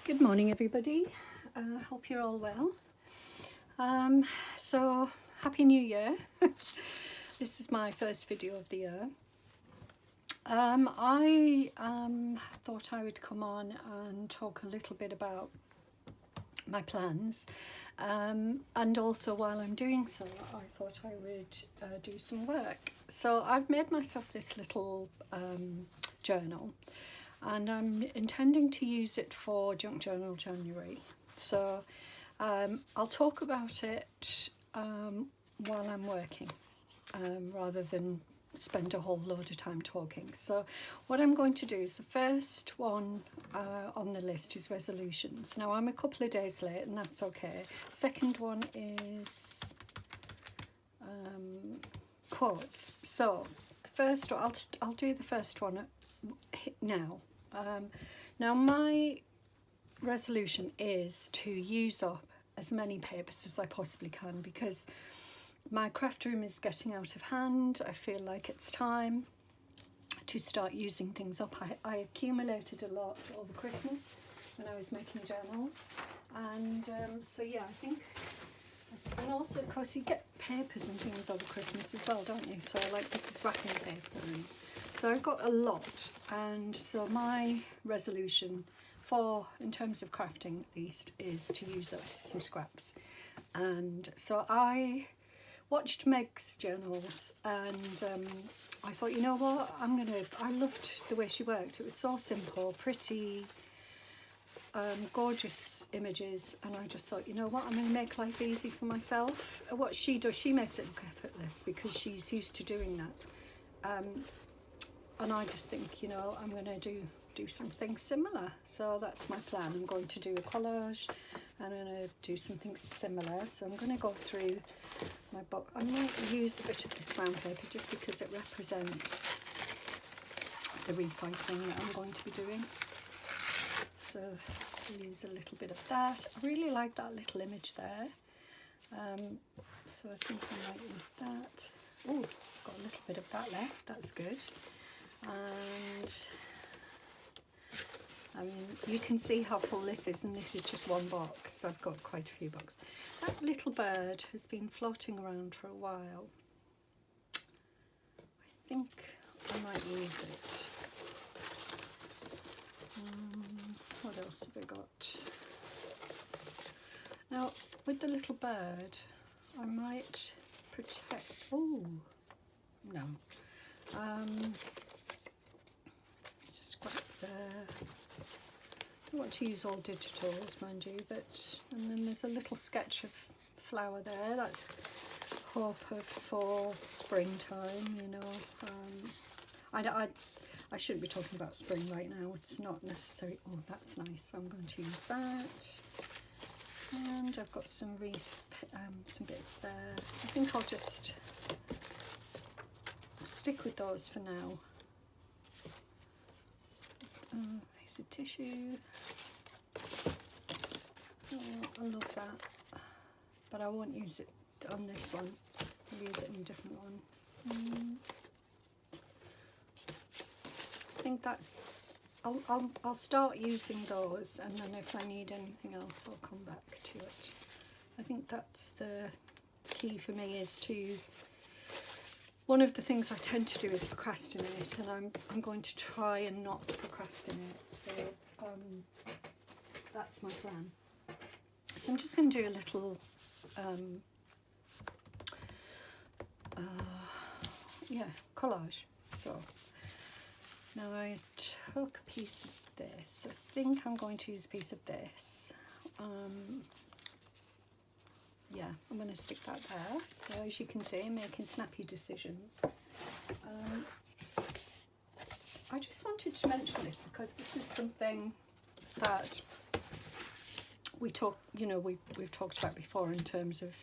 Good morning, everybody. Hope you're all well. So, Happy New Year. This is my first video of the year. I thought I would come on and talk a little bit about my plans, and also while I'm doing so, I thought I would do some work. So I've made myself this little journal, and I'm intending to use it for Junk Journal January. So I'll talk about it while I'm working, rather than spend a whole load of time talking. So what I'm going to do is the first one on the list is resolutions. Now I'm a couple of days late and that's okay. Second one is quotes. So first, I'll do the first one now. Now my resolution is to use up as many papers as I possibly can, because my craft room is getting out of hand. I feel like it's time to start using things up. I accumulated a lot over Christmas when I was making journals, and so yeah, I think, and also of course you get papers and things over Christmas as well, don't you? So like this is wrapping paper, and so I've got a lot, and so my resolution for, in terms of crafting at least, is to use up some scraps. And so I watched Meg's journals, and I thought, you know what, I loved the way she worked. It was so simple, pretty, gorgeous images, and I just thought, you know what, I'm going to make life easy for myself. What she does, she makes it look effortless because she's used to doing that. And I just think, you know, I'm going to do something similar. So that's my plan. I'm going to do a collage, and I'm going to do something similar. So I'm going to go through my book. I might use a bit of this brown paper just because it represents the recycling that I'm going to be doing. So I'll use a little bit of that. I really like that little image there. So I think I might use that. Oh, got a little bit of that left. That's good. And you can see how full this is, and this is just one box. I've got quite a few boxes. That little bird has been floating around for a while. I think I might use it. What else have I got? Now, with the little bird, I might protect... Oh, no. Scrap there. I don't want to use all digitals, mind you, but, and then there's a little sketch of flower there. That's hope of for springtime, you know. I shouldn't be talking about spring right now. It's not necessary. Oh, that's nice. So I'm going to use that. And I've got some some bits there. I think I'll just stick with those for now. Piece of tissue. Oh, I love that, but I won't use it on this one. I'll use it on a different one. I think that's. I'll start using those, and then if I need anything else, I'll come back to it. I think that's the key for me, is to. One of the things I tend to do is procrastinate, and I'm going to try and not procrastinate. So that's my plan. So I'm just going to do a little, collage. So now I took a piece of this. I think I'm going to use a piece of this. Yeah, I'm going to stick that there. So as you can see, I'm making snappy decisions. I just wanted to mention this because this is something that we've talked about before in terms of,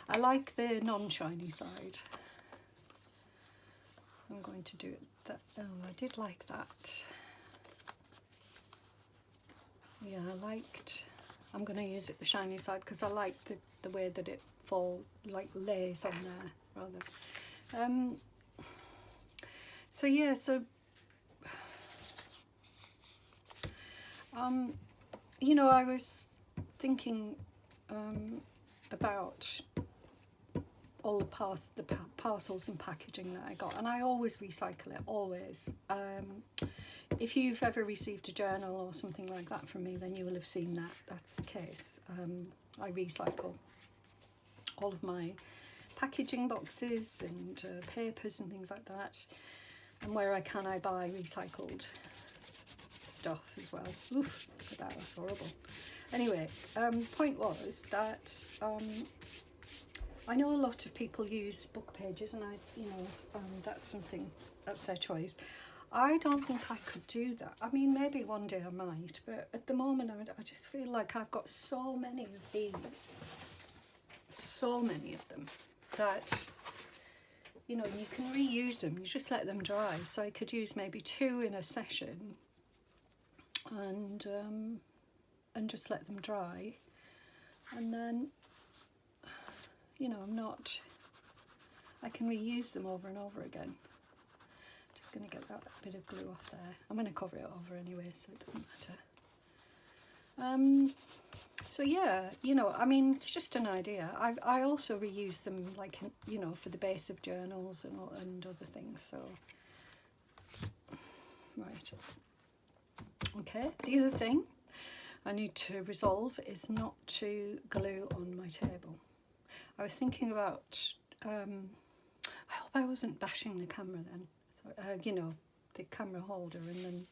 I like the non-shiny side. I'm going to do it that. Oh, I did like that. Yeah, I'm going to use it the shiny side because I like the way that it lays on there rather. So yeah, so you know, I was thinking about all the parcels and packaging that I got, and I always recycle it, always. If you've ever received a journal or something like that from me, then you will have seen that that's the case. I recycle all of my packaging boxes and papers and things like that, and where I can I buy recycled stuff as well. Oof, look at that, that's horrible. Anyway, point was that I know a lot of people use book pages, and that's their choice. I don't think I could do that. I mean, maybe one day I might, but at the moment I just feel like I've got so many of these, so many of them, that, you know, you can reuse them. You just let them dry. So I could use maybe 2 in a session, and just let them dry, and then, you know, I can reuse them over and over again. Just going to get that bit of glue off there. I'm going to cover it over anyway, so it doesn't matter. So yeah, you know, I mean, it's just an idea. I also reuse them, like, you know, for the base of journals and other things. So, right. Okay, the other thing I need to resolve is not to glue on my table. I was thinking about, I hope I wasn't bashing the camera then, so, you know, the camera holder, and then,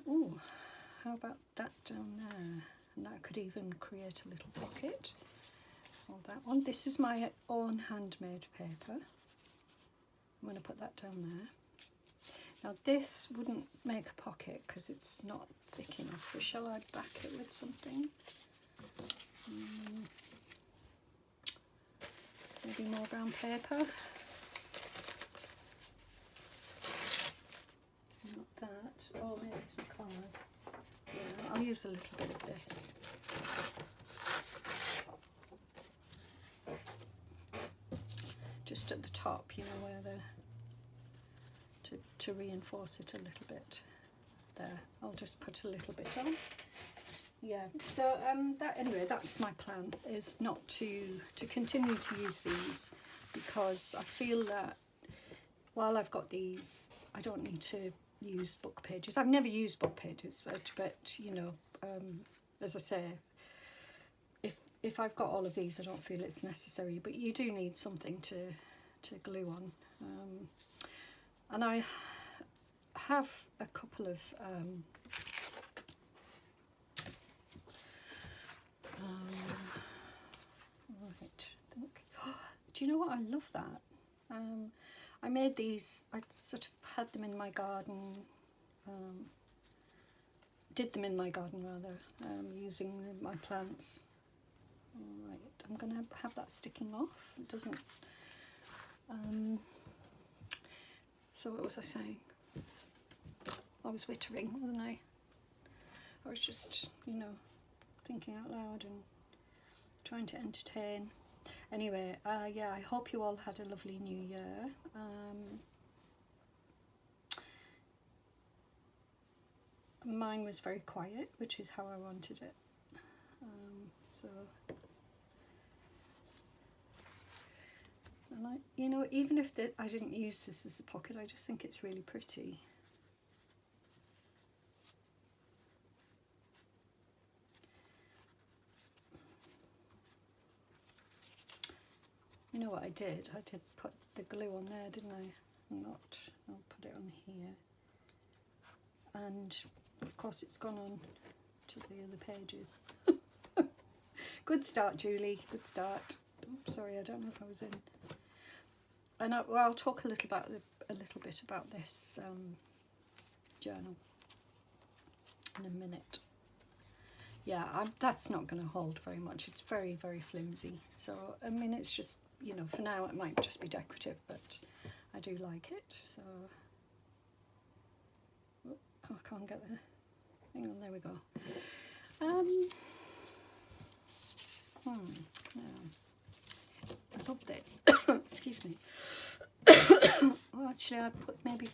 oh, how about that down there? And that could even create a little pocket. Hold that one. This is my own handmade paper. I'm going to put that down there. Now this wouldn't make a pocket because it's not thick enough, so shall I back it with something? Maybe more brown paper. Not that. Oh, maybe some card. Yeah, I'll use a little bit of this. Just at the top, you know, where to reinforce it a little bit. There, I'll just put a little bit on. Yeah, so anyway, that's my plan, is not to continue to use these, because I feel that while I've got these, I don't need to use book pages. I've never used book pages, but you know, as I say, if I've got all of these, I don't feel it's necessary, but you do need something to glue on. And I have a couple of right, do you know what, I love that. I made these, I sort of had them in my garden, did them in my garden rather, using my plants. Alright, I'm going to have that sticking off. It doesn't, so what was I saying? I was wittering, wasn't I? I was just, you know, thinking out loud and trying to entertain. Anyway, yeah, I hope you all had a lovely new year. Mine was very quiet, which is how I wanted it. So, and you know, even if I didn't use this as a pocket, I just think it's really pretty. You know what I did? I did put the glue on there, didn't I? I'll put it on here. And of course it's gone on to the other pages. Good start, Julie, good start. Oops, sorry, I don't know if I was in. And I'll talk a little bit about this journal in a minute. Yeah, that's not going to hold very much. It's very, very flimsy. So, I mean, it's just, you know, for now it might just be decorative, but I do like it. So, oh, I can't get there. Hang on, there we go. No. I love this. Excuse me. Well, actually, I put maybe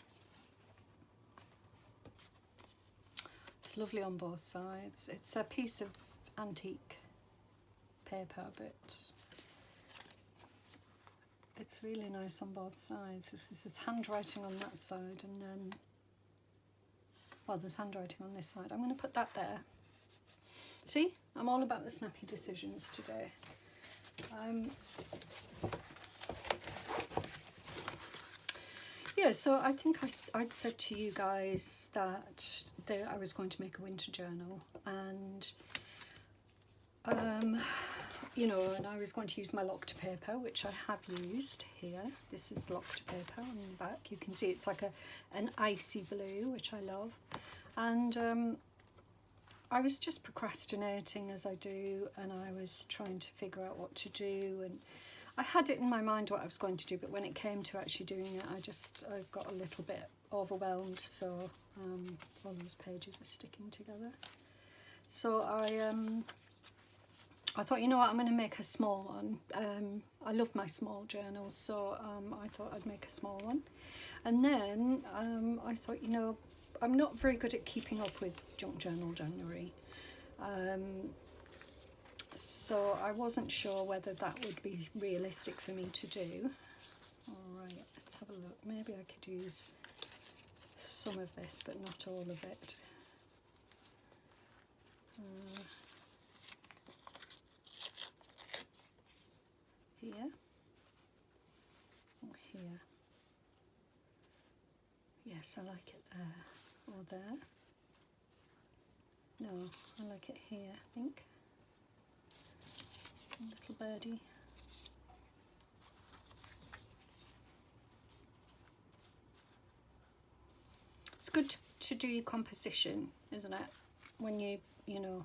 It's lovely on both sides. It's a piece of antique paper, but it's really nice on both sides. This is handwriting on that side, and then, well, there's handwriting on this side. I'm going to put that there. See, I'm all about the snappy decisions today. Yeah, so I think I'd said to you guys that I was going to make a winter journal, and you know, and I was going to use my locked paper, which I have used here. This is locked paper on the back. You can see it's like an icy blue, which I love. And I was just procrastinating, as I do, and I was trying to figure out what to do, and I had it in my mind what I was going to do, but when it came to actually doing it, I got a little bit overwhelmed. So all those pages are sticking together. So I thought, you know what, I'm going to make a small one. I love my small journals, so I thought I'd make a small one. And then I thought, you know, I'm not very good at keeping up with Junk Journal January. So I wasn't sure whether that would be realistic for me to do. All right, let's have a look. Maybe I could use some of this, but not all of it. Here or here. Yes, I like it there or there. No, I like it here, I think. Little birdie. It's good to do your composition, isn't it? When you know,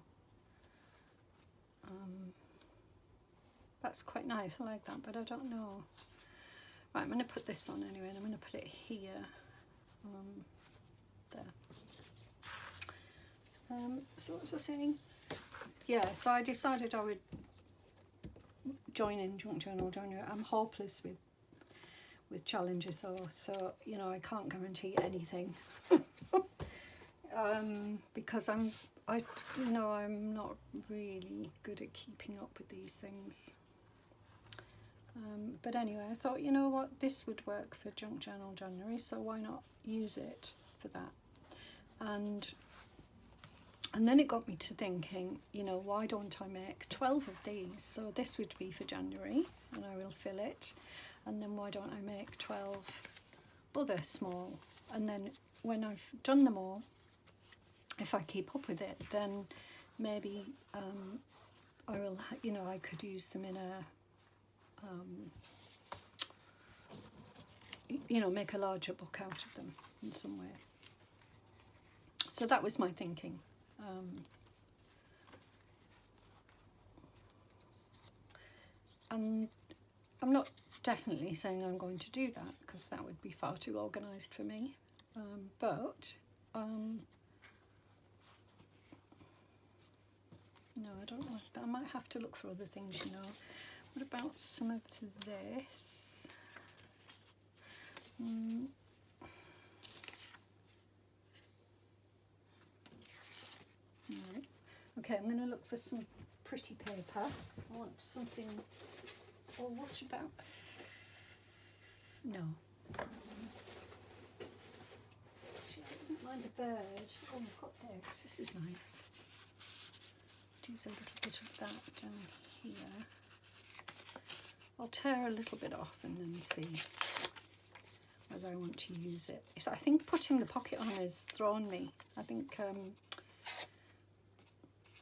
that's quite nice. I like that, but I don't know. Right, I'm going to put this on anyway, and I'm going to put it here. There. So what was I saying? Yeah, so I decided I would join in Junk Journal January. I'm hopeless with challenges, so you know, I can't guarantee anything. Because I'm not really good at keeping up with these things. But anyway, I thought, you know what, this would work for Junk Journal January, so why not use it for that? And then it got me to thinking, you know, why don't I make 12 of these? So this would be for January, and I will fill it. And then why don't I make 12 other small? And then when I've done them all, if I keep up with it, then maybe I will, you know, I could use them in a, you know, make a larger book out of them in some way. So that was my thinking. And I'm not definitely saying I'm going to do that, because that would be far too organised for me. But no, I don't know. I might have to look for other things, you know. What about some of this? Right. Okay, I'm going to look for some pretty paper. I want something. Or what about? No. Actually, I wouldn't mind a bird. Oh, I've got eggs. This is nice. Use a little bit of that down here. I'll tear a little bit off and then see whether I want to use it. I think putting the pocket on has thrown me. I think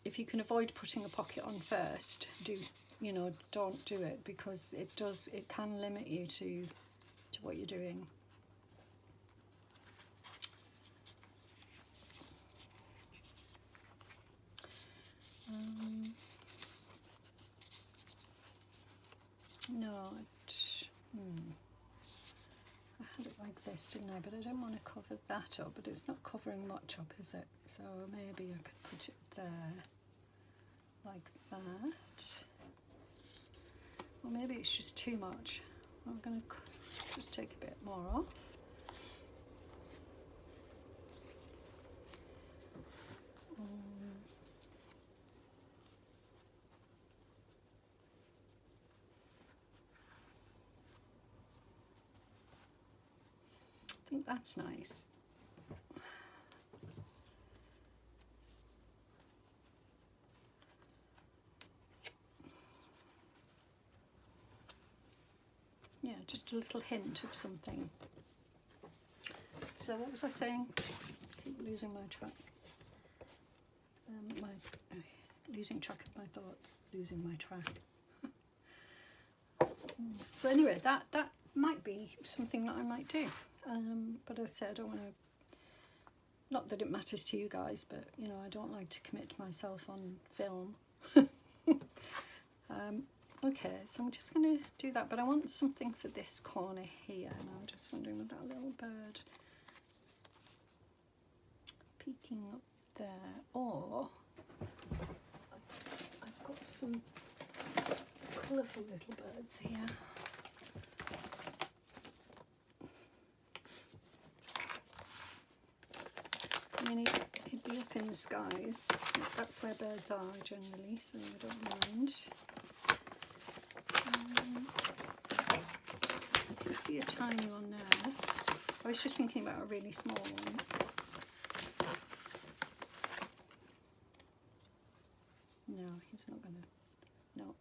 if you can avoid putting a pocket on first, don't do it, because it can limit you to what you're doing. No, I had it like this, didn't I? But I don't want to cover that up, but it's not covering much up, is it? So maybe I could put it there, like that. Or maybe it's just too much. I'm going to just take a bit more off. think that's nice. Yeah, just a little hint of something. So what was I saying? Keep losing my track. Losing track of my thoughts, losing my track. So anyway, that might be something that I might do. But as I said, I don't want to, not that it matters to you guys, but you know, I don't like to commit myself on film. Okay, so I'm just going to do that, but I want something for this corner here, and I'm just wondering with that little bird peeking up there, or I've got some colourful little birds here. I mean, he'd be up in the skies. That's where birds are generally, so I don't mind. I can see a tiny one there. I was just thinking about a really small one. No, he's not going to. No.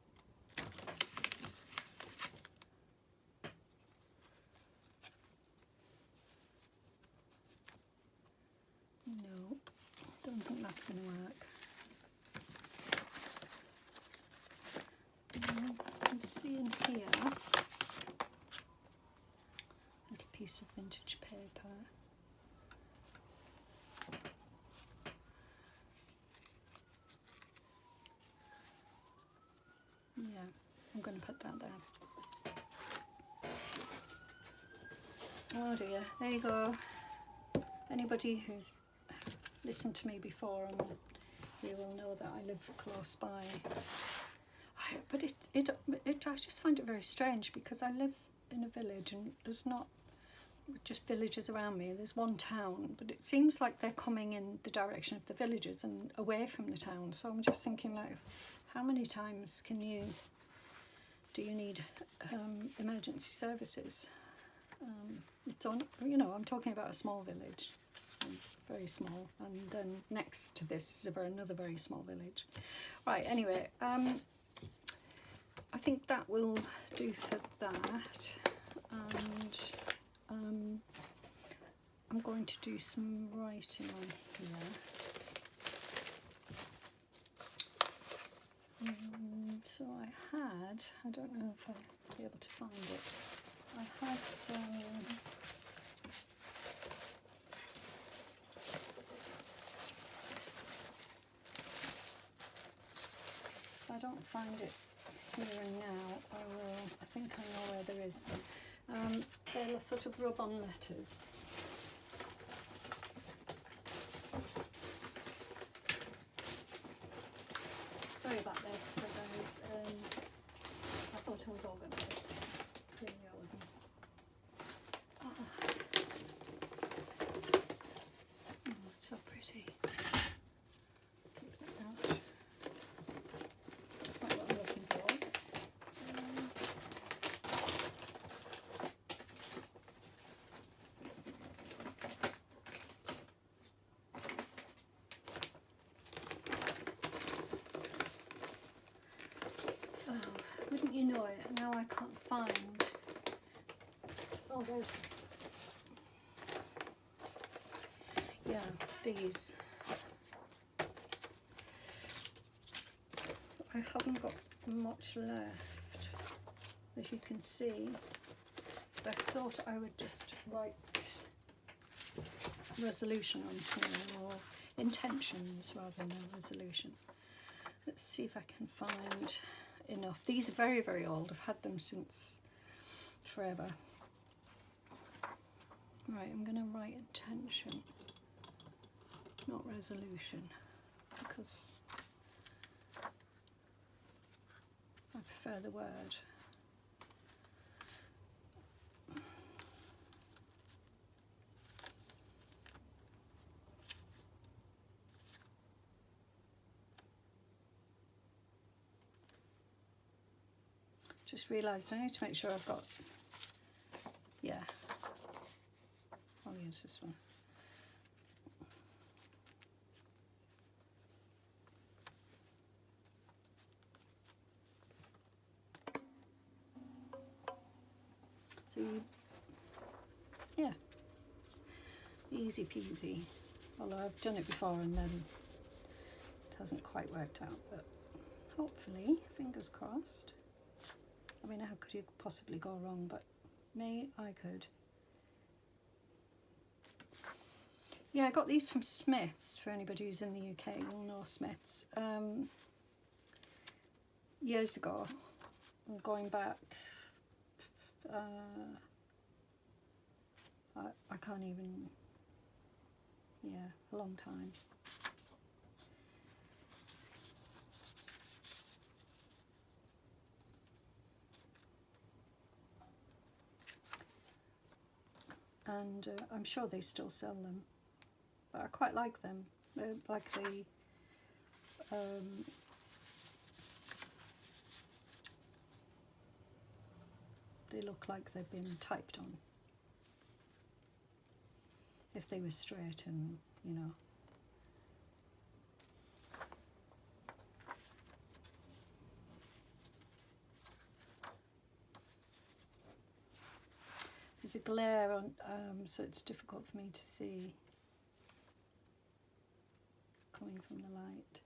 No, don't think that's going to work. I'm seeing here a little piece of vintage paper. Yeah, I'm going to put that there. Oh dear, there you go. Anybody who's listened to me before, and you will know that I live close by. But I just find it very strange because I live in a village and there's not just villages around me. There's one town, but it seems like they're coming in the direction of the villages and away from the town. So I'm just thinking, like, how many times do you need emergency services? It's on, you know, I'm talking about a small village, very small, and then next to this is another very small village. Right, anyway, I think that will do for that, and I'm going to do some writing on here. So I don't know if I'll be able to find it. I had some if I don't find it here and now, I think I know where there is some. They're sort of rub-on letters. Sorry about this, so guys. I thought I was organised. Clearly I wasn't. Oh, it's so pretty. Keep that out. That's not what I'm looking for. Wouldn't you know it? Now I can't find. Oh, there's. Yeah, these. I haven't got much left, as you can see. But I thought I would just write resolution on here, or intentions rather than a resolution. Let's see if I can find enough. These are very, very old. I've had them since forever. Right, I'm going to write intention, not resolution, because I prefer the word. Just realised I need to make sure I've got, yeah, use this one. So, yeah, easy peasy. Although I've done it before and then it hasn't quite worked out, but hopefully, fingers crossed. I mean, how could you possibly go wrong? But me, I could. Yeah, I got these from Smiths, for anybody who's in the UK, you'll know Smiths. Years ago, I'm going back, I can't even, yeah, a long time. And I'm sure they still sell them, but I quite like them. They're like they look like they've been typed on. If they were straight and, you know. There's a glare on, so it's difficult for me to see coming from the light.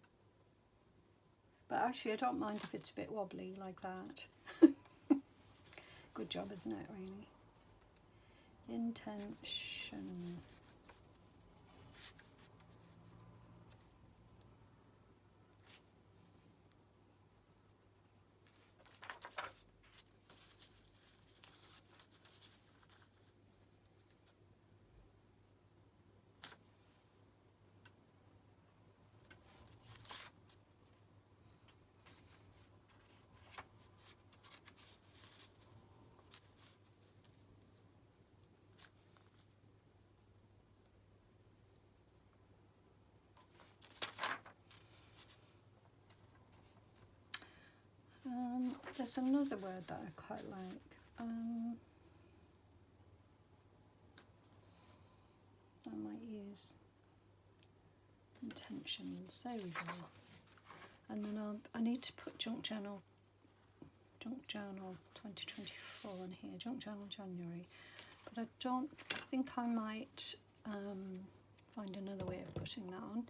But actually I don't mind if it's a bit wobbly like that. Good job, isn't it, really? Intention. There's another word that I quite like. I might use intentions. There we go. And then I need to put Junk Journal 2024 on here. Junk Journal January. But I don't think I might find another way of putting that on.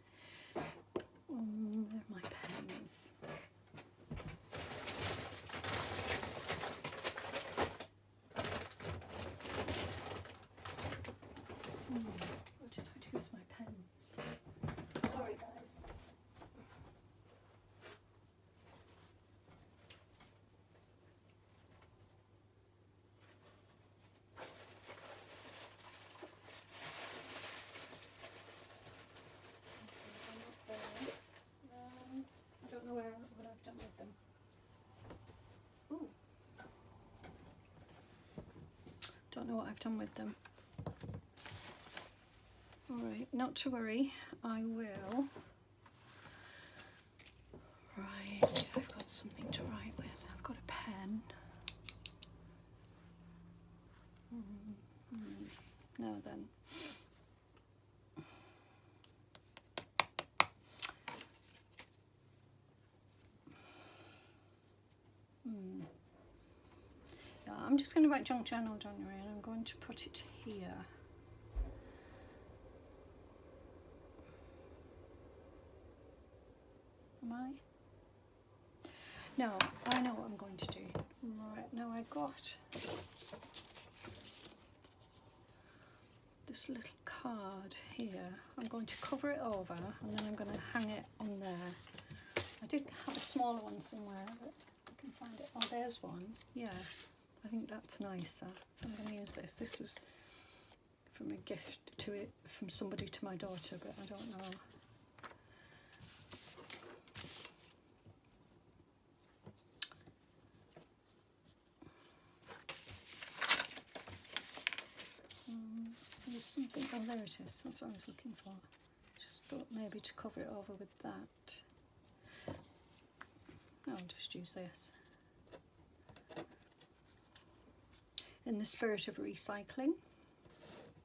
Where are my pens? What did I do with my pens? Sorry, guys. I don't know what I've done with them. Ooh. Don't know what I've done with them. Alright, not to worry, I will. Right, I've got something to write with. I've got a pen. Now then. Yeah, I'm just going to write Junk Journal January and I'm going to put it here. Am I? No, I know what I'm going to do. Right, now I got this little card here. I'm going to cover it over and then I'm going to hang it on there. I did have a smaller one somewhere, but I can find it. Oh, there's one. Yeah, I think that's nicer. I'm going to use this. This was from a gift to it from somebody to my daughter, but I don't know. There's something, oh there it is, that's what I was looking for. Just thought maybe to cover it over with that. I'll just use this. In the spirit of recycling.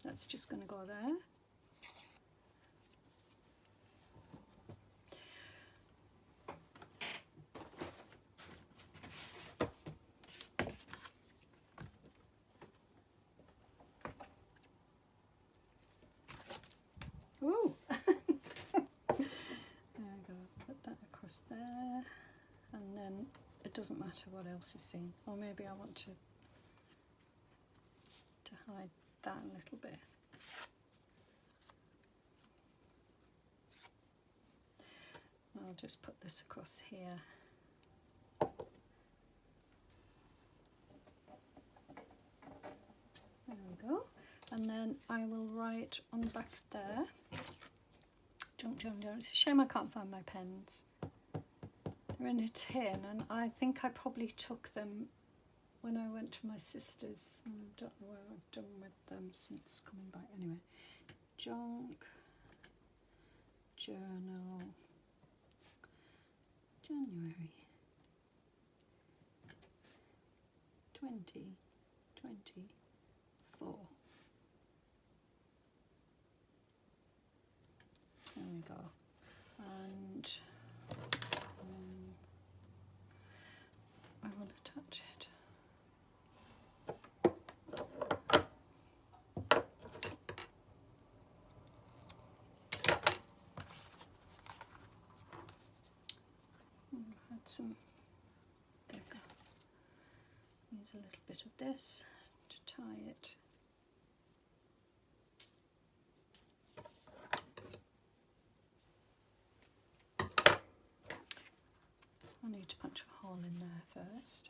That's just going to go there. Ooh. There we go. Put that across there, and then it doesn't matter what else is seen. Or maybe I want to hide that a little bit. I'll just put this across here. There we go. And then I will write on the back there, Junk Journal. It's a shame I can't find my pens. They're in a tin, and I think I probably took them when I went to my sister's. I don't know what I've done with them since coming back. Anyway, Junk Journal, January 2024. There we go. And I will attach it. Add some, there we go. Use a little bit of this to tie it. I need to punch a hole in there first.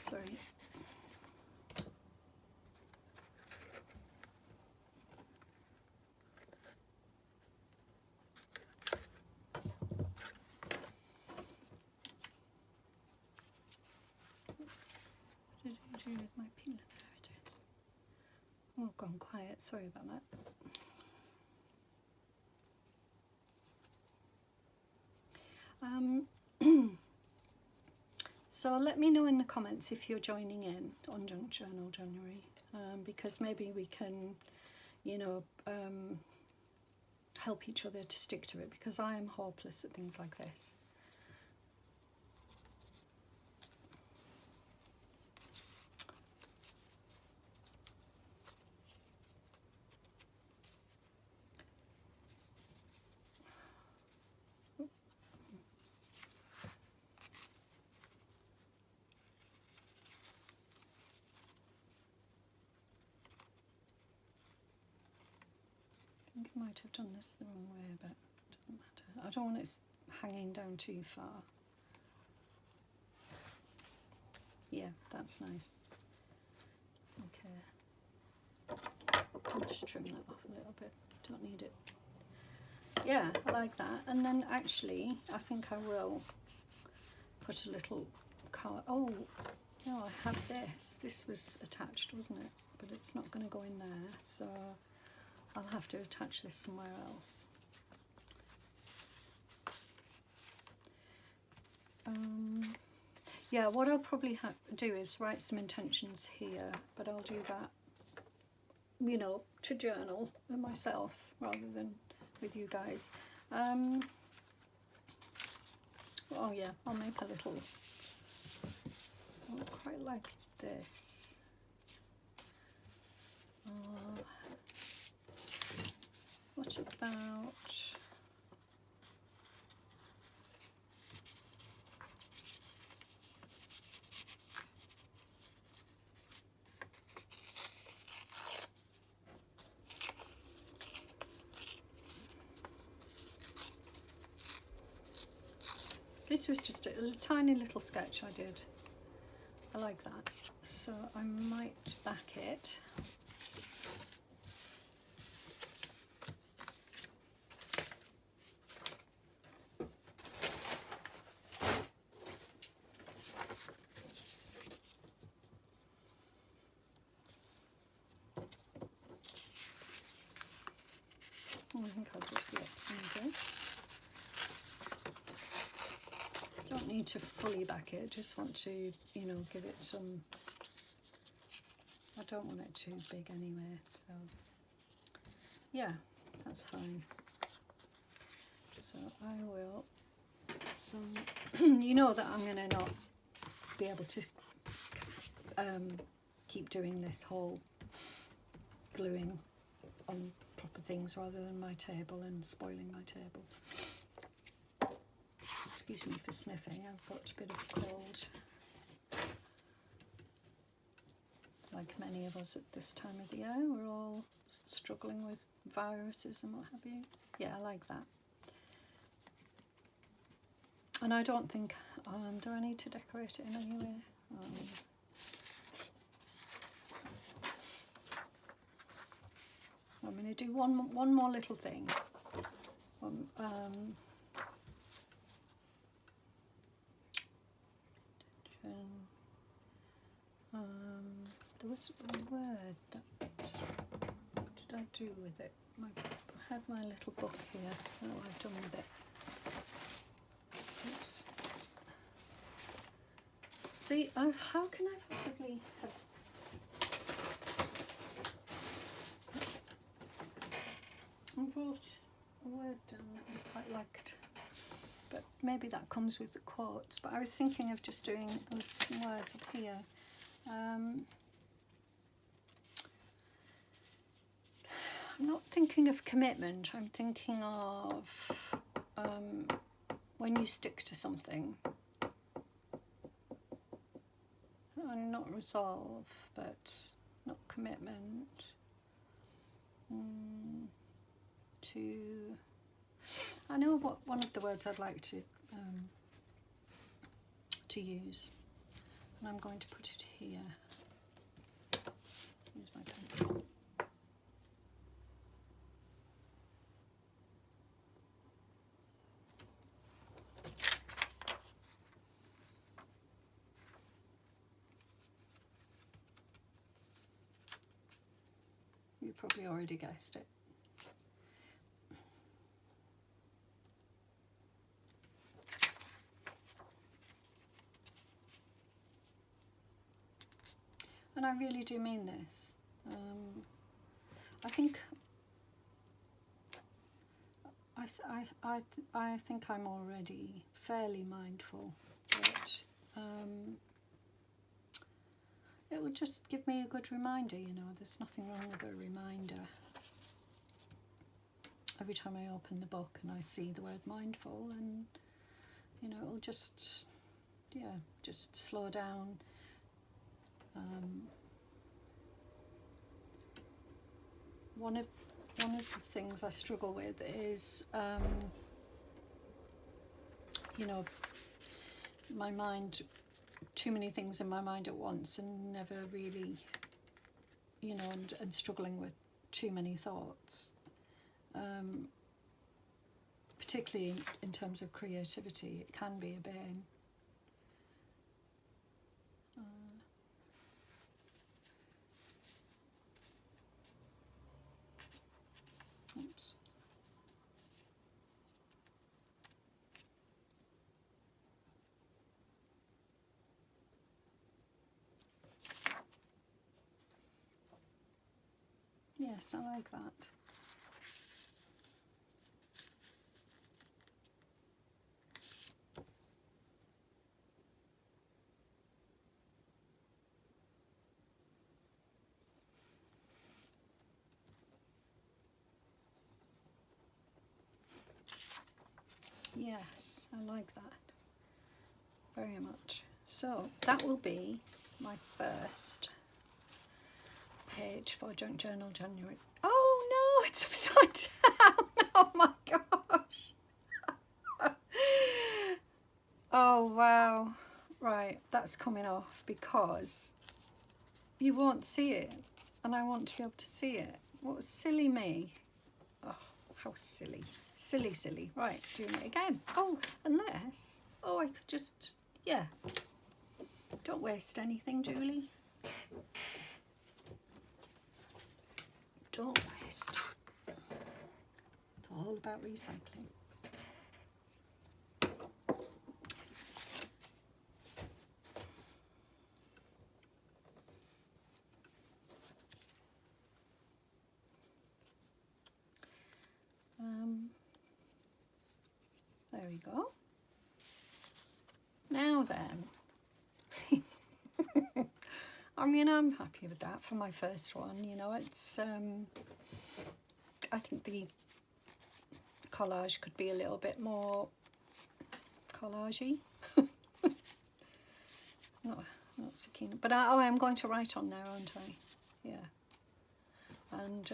Sorry. What did I do with my peeler? There it is. Oh, gone quiet. Sorry about that. So let me know in the comments if you're joining in on Junk Journal January, because maybe we can, you know, help each other to stick to it, because I am hopeless at things like this. I think I might have done this the wrong way, but it doesn't matter. I don't want it hanging down too far. Yeah, that's nice. Okay. I'll just trim that off a little bit. Don't need it. Yeah, I like that. And then actually, I think I will put a little card. Oh, no, I have this. This was attached, wasn't it? But it's not going to go in there, so I'll have to attach this somewhere else. Yeah, what I'll probably do is write some intentions here, but I'll do that, you know, to journal with myself rather than with you guys. Oh yeah, I'll make a little, I quite like this. What about, this was just a tiny little sketch I did. I like that. So I might back it. I think I'll do to fully back it. I just want to, you know, give it some, I don't want it too big anyway, so yeah, that's fine. So I will, you know that I'm going to not be able to keep doing this whole gluing on proper things rather than my table and spoiling my table. Excuse me for sniffing, I've got a bit of a cold, like many of us at this time of the year. We're all struggling with viruses and what have you. Yeah, I like that. And I don't think, do I need to decorate it in any way? I'm going to do one more little thing. There was a word that, what did I do with it? I had my little book here. I don't know what I've done with it. Oops. See, how can I possibly have... I wrote a word down that I quite liked, but maybe that comes with the quotes. But I was thinking of just doing some words up here. I'm not thinking of commitment, I'm thinking of when you stick to something. And not resolve, but not commitment. I know what one of the words I'd like to use, and I'm going to put it here. Use my pen. You probably already guessed it. And I really do mean this. I think I think I'm already fairly mindful, but it would just give me a good reminder, you know. There's nothing wrong with a reminder. Every time I open the book and I see the word mindful, and you know, it'll just, yeah, just slow down. One of the things I struggle with is, you know, my mind, too many things in my mind at once, and never really, you know, and struggling with too many thoughts, particularly in terms of creativity. It can be a bane. Oops. Yes, I like that. Yes, I like that very much. So that will be my first page for Junk Journal January. Oh no, it's upside down. Oh my gosh. Oh wow. Right, that's coming off because you won't see it, and I want to be able to see it. What silly me. Oh, how silly. Silly, silly. Right, doing it again. Oh, unless, oh, I could just, yeah. Don't waste anything, Julie. Don't waste. It's all about recycling. you go. Now then, I mean, I'm happy with that for my first one. You know, it's, I think the collage could be a little bit more collagey. not so keen, but I'm going to write on there, aren't I? Yeah. And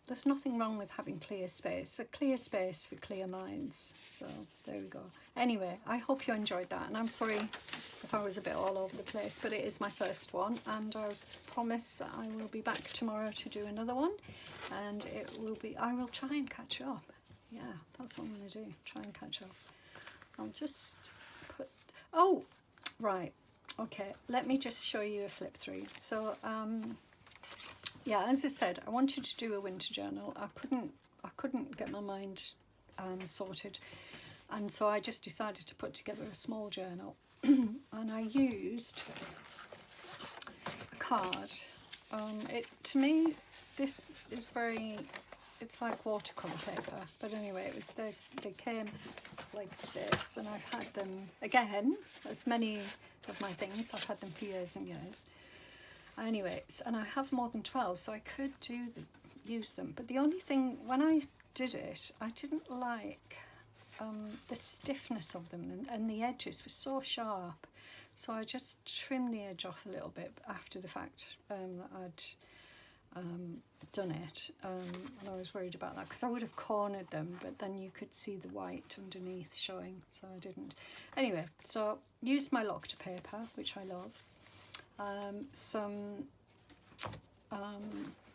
there's nothing wrong with having clear space. A clear space for clear minds. So there we go. Anyway, I hope you enjoyed that, and I'm sorry if I was a bit all over the place, but it is my first one, and I promise I will be back tomorrow to do another one, and I will try and catch up. Yeah, that's what I'm going to do, try and catch up. I'll just put, oh, right, okay, let me just show you a flip through. So, yeah, as I said, I wanted to do a winter journal. I couldn't get my mind sorted, and so I just decided to put together a small journal. And I used a card. To me, this is it's like watercolour paper, but anyway, they came like this, and I've had them, again, as many of my things, I've had them for years and years. Anyway, and I have more than 12, so I could use them. But the only thing, when I did it, I didn't like the stiffness of them, and the edges were so sharp. So I just trimmed the edge off a little bit after the fact that I'd done it. And I was worried about that because I would have cornered them, but then you could see the white underneath showing, so I didn't. Anyway, so used my Lochta paper, which I love.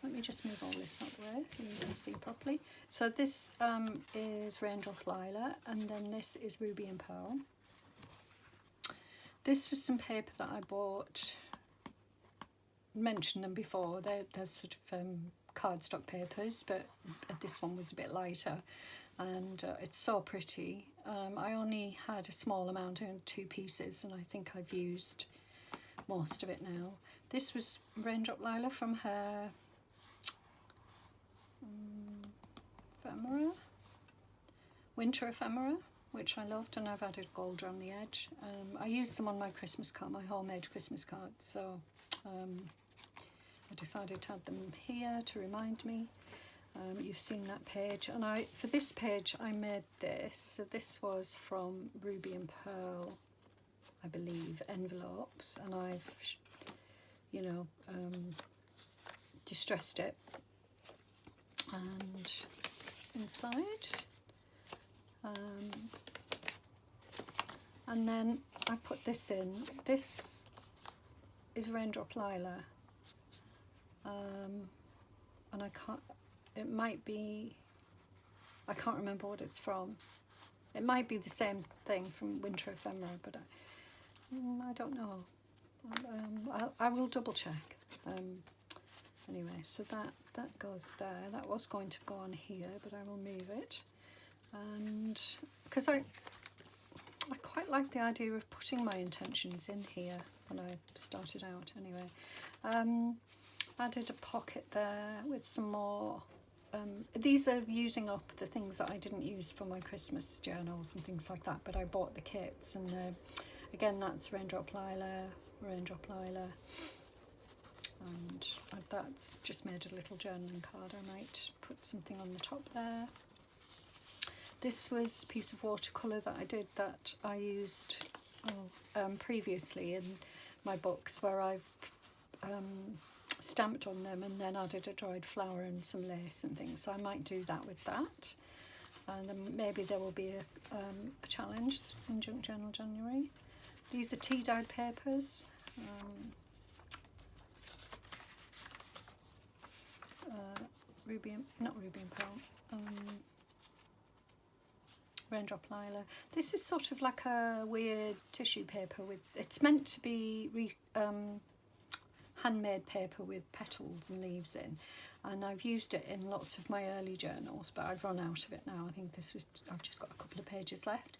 Let me just move all this up there so you can see properly. So this is Raindrop Lilac, and then this is Ruby and Pearl. This was some paper that I bought, mentioned them before, they're sort of cardstock papers, but this one was a bit lighter, and it's so pretty. I only had a small amount in 2 pieces, and I think I've used most of it now. This was Raindrop Lilac from her ephemera, winter ephemera, which I loved, and I've added gold around the edge. I used them on my Christmas card, my homemade Christmas card, so I decided to add them here to remind me. You've seen that page, and for this page I made this. So this was from Ruby and Pearl, I believe, envelopes, and I've, you know, distressed it, and inside, and then I put this in. This is Raindrop Lilac, and it might be, I can't remember what it's from. It might be the same thing from Winter Ephemera, but I don't know. I will double check. Anyway, so that goes there. That was going to go on here, but I will move it. And because I quite like the idea of putting my intentions in here when I started out anyway. Added a pocket there with some more. These are using up the things that I didn't use for my Christmas journals and things like that, but I bought the kits, and again, that's Raindrop Lilac, and that's just made a little journaling card. I might put something on the top there. This was a piece of watercolour that I did that I used previously in my books, where I've stamped on them and then added a dried flower and some lace and things, so I might do that with that, and then maybe there will be a challenge in Junk Journal January. These are tea dyed papers, not Ruby and Pearl, Raindrop Lilac. This is sort of like a weird tissue paper with, it's meant to be handmade paper with petals and leaves in, and I've used it in lots of my early journals, but I've run out of it now. I think I've just got a couple of pages left.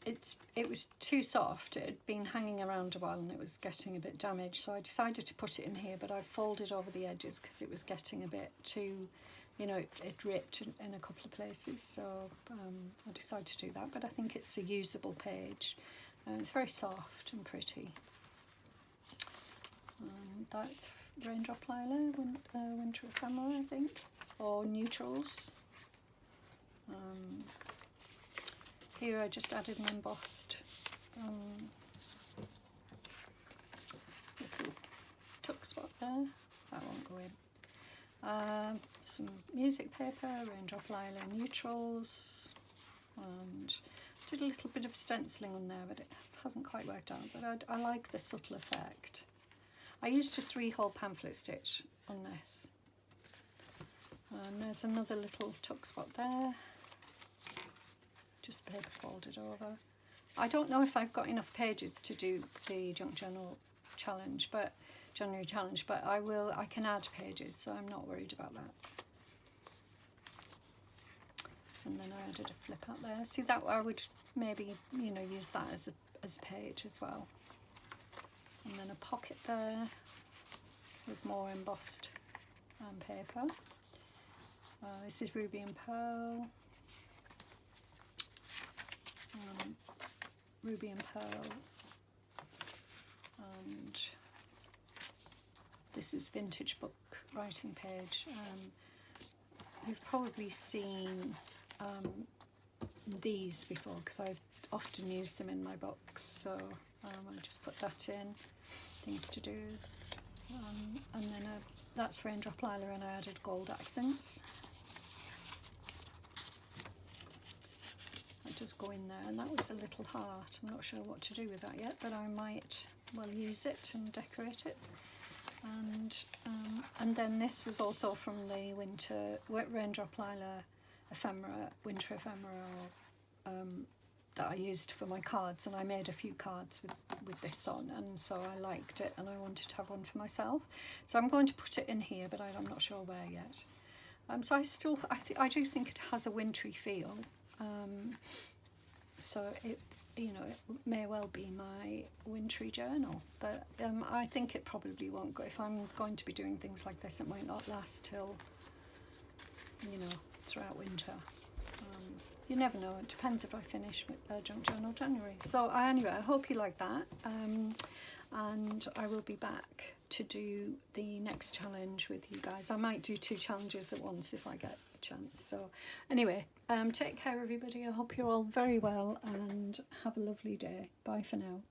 It was too soft. It had been hanging around a while and it was getting a bit damaged, so I decided to put it in here, but I folded over the edges because it was getting a bit too you know, it ripped in a couple of places, so I decided to do that. But I think it's a usable page. It's very soft and pretty. That's Raindrop Lila, Winter Ephemera, I think, or Neutrals. Here I just added an embossed little tuck spot there. That won't go in. Some music paper, Raindrop Lila Neutrals, and did a little bit of stenciling on there, but it hasn't quite worked out. But I like the subtle effect. I used a 3-hole pamphlet stitch on this. And there's another little tuck spot there. Just paper folded over. I don't know if I've got enough pages to do the Junk Journal challenge, but January challenge, but I can add pages, so I'm not worried about that. And then I added a flip out there. See, that I would maybe, you know, use that as a page as well. And then a pocket there with more embossed paper. This is Ruby and Pearl. Ruby and Pearl. And this is Vintage Book Writing Page. You've probably seen these before because I've often used them in my books, so I just put that in, things to do. And then that's Raindrop Lila, and I added gold accents. That does go in there, and that was a little heart. I'm not sure what to do with that yet, but I might well use it and decorate it. And then this was also from the Raindrop Lila ephemera, winter ephemera, that I used for my cards, and I made a few cards with this on, and so I liked it and I wanted to have one for myself. So I'm going to put it in here, but I'm not sure where yet. So I do think it has a wintry feel. So it, you know, it may well be my wintry journal, but I think it probably won't go. If I'm going to be doing things like this, it might not last till, you know, throughout winter. You never know. It depends if I finish Junk Journal January. So anyway, I hope you like that, and I will be back to do the next challenge with you guys. I might do 2 challenges at once if I get a chance. So anyway, take care everybody. I hope you're all very well and have a lovely day. Bye for now.